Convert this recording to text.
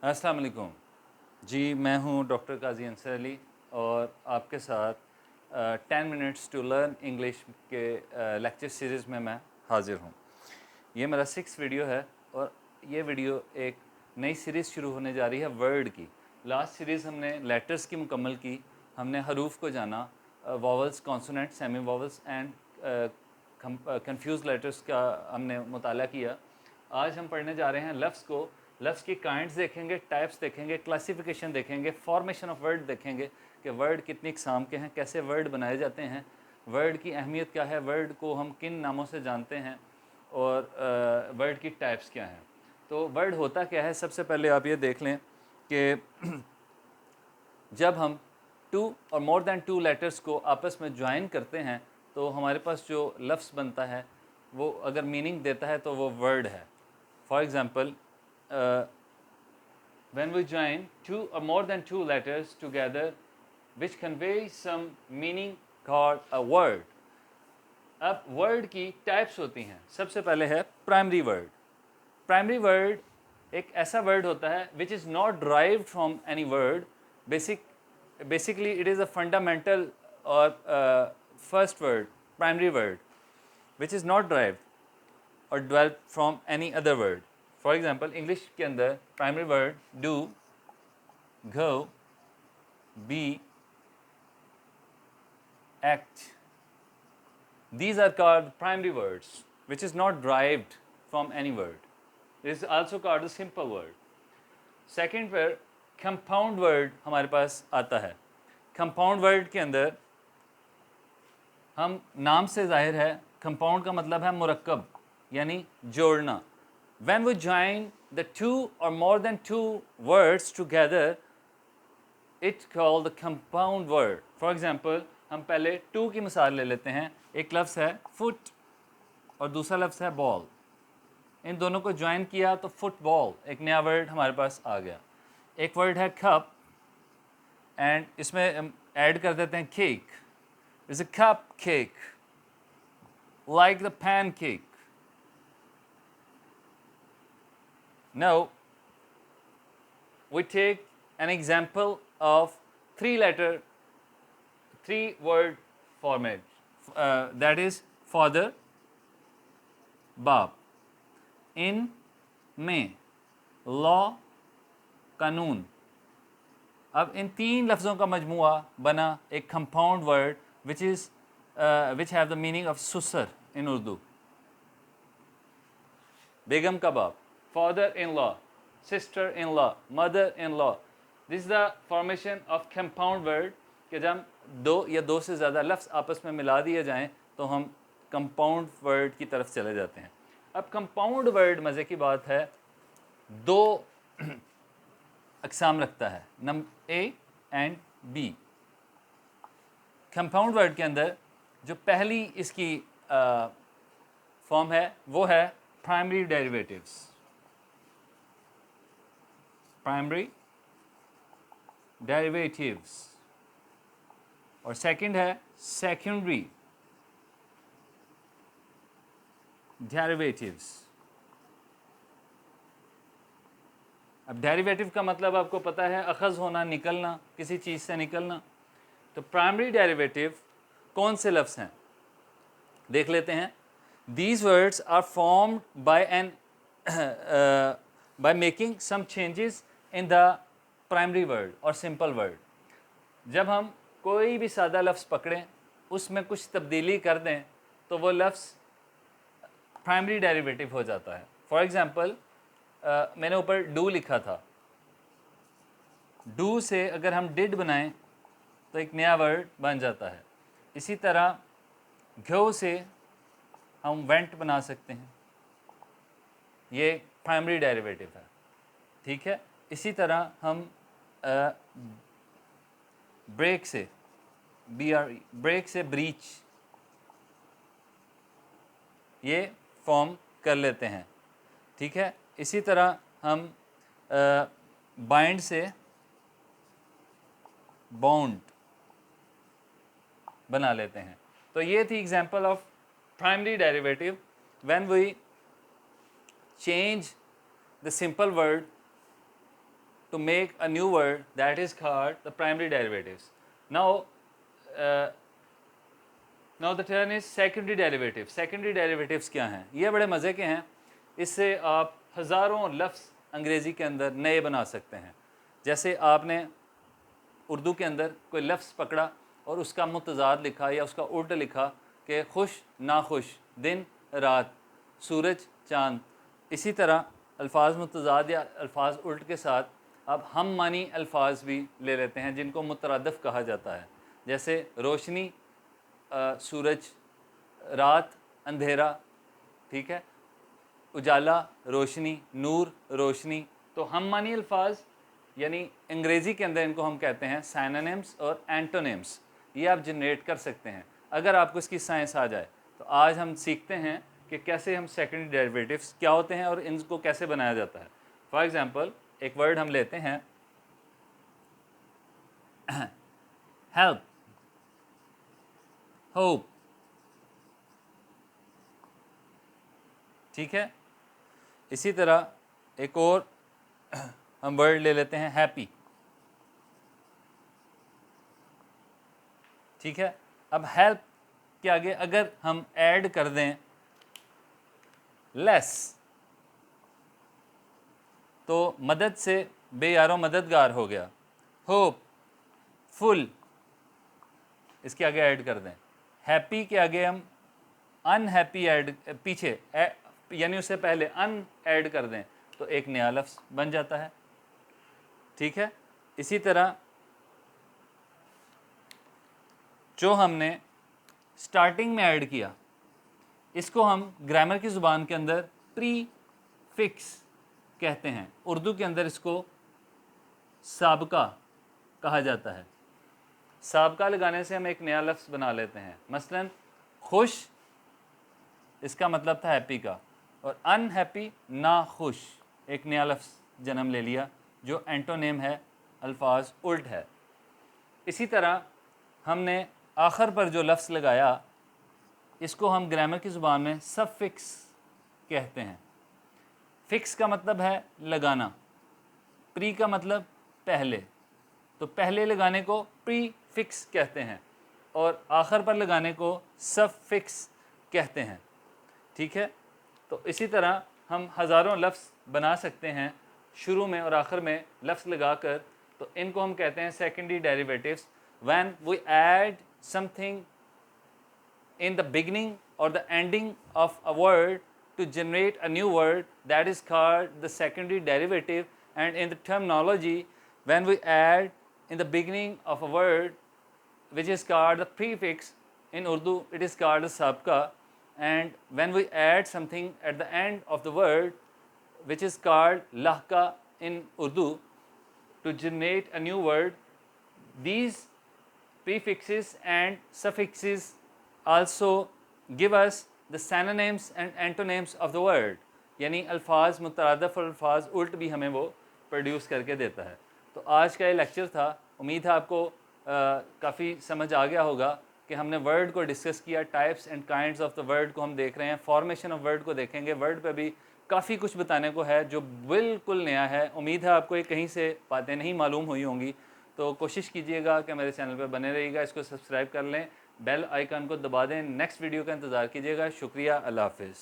अस्सलाम वालेकुम जी, मैं हूं डॉक्टर काजी अंसर अली और आपके साथ 10 मिनट्स टू लर्न इंग्लिश के लेक्चर सीरीज़ में मैं हाज़िर हूं। ये मेरा 6 वीडियो है और ये वीडियो एक नई सीरीज़ शुरू होने जा रही है वर्ड की। लास्ट सीरीज़ हमने लेटर्स की मुकम्मल की, हमने हरूफ को जाना, vowels, consonant, semi vowels and confuse letters का हमने मुताला किया। आज हम पढ़ने जा रहे हैं लफ्ज़ को। लफ्ज़ की काइंड्स देखेंगे, टाइप्स देखेंगे, क्लासिफिकेशन देखेंगे, फॉर्मेशन ऑफ वर्ड देखेंगे कि वर्ड कितनी इकसाम के हैं, कैसे वर्ड बनाए जाते हैं, वर्ड की अहमियत क्या है, वर्ड को हम किन नामों से जानते हैं और वर्ड की टाइप्स क्या हैं। तो वर्ड होता क्या है, सबसे पहले आप ये देख लें कि जब हम टू और मोर देन टू लेटर्स को आपस में ज्वाइन करते हैं तो हमारे पास जो लफ्ज़ बनता है वो अगर मीनिंग देता है तो वो वर्ड है। For example, when we join two or more than two letters together which convey some meaning called a word. अब वर्ड की टाइप्स होती हैं। सबसे पहले है प्राइमरी वर्ड। प्राइमरी वर्ड एक ऐसा वर्ड होता है which is not derived from any word, basically it is a fundamental और first word, primary word which is not derived और develop from any other word. For example, English के अंदर primary word do, go, be, act, these are called primary words which is not derived from any word. It is also called a simple word. Second पर compound word हमारे पास आता है। compound word के अंदर हम नाम से जाहिर है, compound का मतलब है मुरक्कब यानी जोड़ना। When we join the two or more than two words together, it's called the compound word. For example, हम पहले टू की मिसाल ले लेते हैं। एक लफ्ज़ है फुट और दूसरा लफ्ज़ है बॉल। इन दोनों को ज्वाइन किया तो फुटबॉल, एक नया वर्ड हमारे पास आ गया। एक वर्ड है कप एंड इसमें ऐड कर देते हैं cake. It's a cup cake, like the pan cake. Now we take an example of three word format, that is father, बाप, in, में, law, कानून। अब इन तीन लफ्ज़ों का मजमुआ बना एक compound word which have the meaning of susar in Urdu. बेगम का बाप, father in law, sister in law, mother in law. This is the formation of compound word कि जब दो या दो से ज़्यादा लफ्ज़ आपस में मिला दिए जाएं तो हम कंपाउंड वर्ड की तरफ चले जाते हैं। अब कंपाउंड वर्ड मज़े की बात है, दो अक़साम रखता है, number A and B. Compound word के अंदर जो पहली इसकी फॉर्म है वो है प्राइमरी डेरिवेटिव्स, प्राइमरी डेरिवेटिव्स, और सेकंड है सेकेंडरी डेरिवेटिव्स। अब डेरिवेटिव का मतलब आपको पता है, अखज़ होना, निकलना, किसी चीज़ से निकलना। तो प्राइमरी डेरिवेटिव कौन से लफ्ज़ हैं देख लेते हैं। These words are formed by making some changes in the primary word or simple word. जब हम कोई भी सादा लफ्ज़ पकड़ें, उसमें कुछ तब्दीली कर दें तो वो लफ्ज़ प्राइमरी डेरिवेटिव हो जाता है। फॉर एग्ज़ाम्पल, मैंने ऊपर डू लिखा था, डू से अगर हम डिड बनाएं तो एक नया वर्ड बन जाता है। इसी तरह गो से हम वेंट बना सकते हैं, ये प्राइमरी डेरिवेटिव है, ठीक है। इसी तरह हम ब्रेक से, ब्रेक से ब्रीच, ये फॉर्म कर लेते हैं, ठीक है। इसी तरह हम बाइंड से बाउंड बना लेते हैं। तो ये थी example of primary derivative when we change the simple word to make a new word that is called the primary derivatives. Now the turn is secondary derivatives. Secondary derivatives क्या हैं? ये बड़े मज़े के हैं, इससे आप हज़ारों लफ्ज़ अंग्रेज़ी के अंदर नए बना सकते हैं. जैसे आपने उर्दू के अंदर कोई लफ्ज़ पकड़ा और उसका मुतज़ाद लिखा या उसका उल्ट लिखा कि खुश नाखुश, दिन रात, सूरज चाँद. इसी तरह अल्फाज मुतज़ाद या अल्फाज उल्ट के साथ अब हम मानी अल्फाज भी ले लेते हैं जिनको मुतरादफ़ कहा जाता है. जैसे रोशनी सूरज, रात अंधेरा, ठीक है, उजाला रोशनी, नूर रोशनी. तो हम मानी अल्फाज यानी अंग्रेज़ी के अंदर इनको हम कहते हैं साइनोनिम्स और एंटोनिम्स. ये आप जनरेट कर सकते हैं अगर आपको इसकी साइंस आ जाए. तो आज हम सीखते हैं कि कैसे हम सेकेंडरी डेरिवेटिव्स क्या होते हैं और इनको कैसे बनाया जाता है. फॉर एग्ज़ाम्पल एक वर्ड हम लेते हैं हेल्प, होप, ठीक है. इसी तरह एक और हम वर्ड ले लेते हैं हैप्पी, ठीक है. अब हेल्प के आगे अगर हम ऐड कर दें लेस, तो मदद से बेयारो मददगार हो गया. होप फुल, इसके आगे ऐड कर दें. हैप्पी के आगे हम अनहैप्पी ऐड पीछे यानी उससे पहले अन ऐड कर दें तो एक नया लफ्ज़ बन जाता है, ठीक है. इसी तरह जो हमने स्टार्टिंग में ऐड किया इसको हम ग्रामर की ज़ुबान के अंदर प्री फिक्स कहते हैं. उर्दू के अंदर इसको साबका कहा जाता है. साबका लगाने से हम एक नया लफ्ज़ बना लेते हैं. मसलन खुश, इसका मतलब था हैप्पी का, और अनहैप्पी ना खुश, एक नया लफ्ज़ जन्म ले लिया जो एंटोनेम है, अल्फाज उल्ट है. इसी तरह हमने आखिर पर जो लफ्ज़ लगाया इसको हम ग्रामर की ज़ुबान में सफिक्स कहते हैं. फिक्स का मतलब है लगाना, प्री का मतलब पहले, तो पहले लगाने को प्री फिक्स कहते हैं और आखिर पर लगाने को सफिक्स कहते हैं, ठीक है. तो इसी तरह हम हज़ारों लफ्ज़ बना सकते हैं शुरू में और आखिर में लफ्ज़ लगाकर. तो इनको हम कहते हैं secondary derivatives. When we add something in the beginning or the ending of a word to generate a new word, that is called the secondary derivative. And in the terminology, when we add in the beginning of a word which is called the prefix, in Urdu it is called the sabka, and when we add something at the end of the word which is called lahka in Urdu to generate a new word, these prefixes and suffixes also give us the synonyms and antonyms of the word. यानी अल्फाज मुतरादफ़ और अल्फाज उल्ट भी हमें वो produce करके देता है. तो आज का ये लेक्चर था. उम्मीद है आपको काफ़ी समझ आ गया होगा कि हमने वर्ड को डिस्कस किया. Types and kinds of the word को हम देख रहे हैं, फॉर्मेशन ऑफ वर्ड को देखेंगे. वर्ड पे भी काफ़ी कुछ बताने को है जो बिल्कुल नया है. उम्मीद है आपको ये कहीं से बातें नहीं मालूम हुई होंगी. तो कोशिश कीजिएगा कि मेरे चैनल पर बने रहिएगा, इसको सब्सक्राइब कर लें, बेल आइकन को दबा दें, नेक्स्ट वीडियो का इंतज़ार कीजिएगा. शुक्रिया, अल्लाह हाफ़िज़.